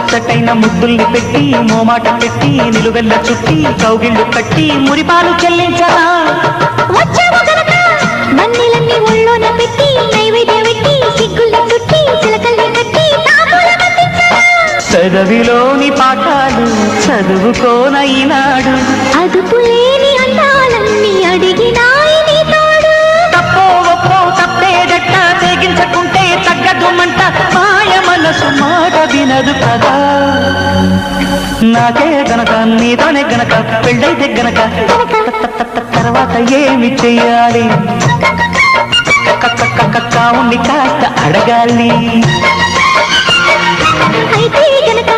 ముచ్చటైన ముద్దుల్ని పెట్టి మోమాట పెట్టి నిలువెల్ల చుట్టి కౌగిళ్ళు కట్టి మురిపాలు చెల్లించనా మన్నెలన్నీ ఒళ్ళోన పెట్టి నైవేద్యం పెట్టి సిగ్గుల్ని చుట్టి చిలకల్ని కట్టి చదవిలోని పాఠాలు చదువుకోనైనాడు అదుపులేని అందాలన్నీ అడిగినాయి నీ తోడు తప్పో ఒప్పో తప్పేదట్ట తెగించకుంటే తగ్గదు మంట మాయ మనసు మాట వినదు కదా నాకే గనక నీతోనే గనక పెళ్ళైతే గనక తర్వాత ఏమి చెయ్యాలి కావుని కాస్త అడగాలి అయితే గనక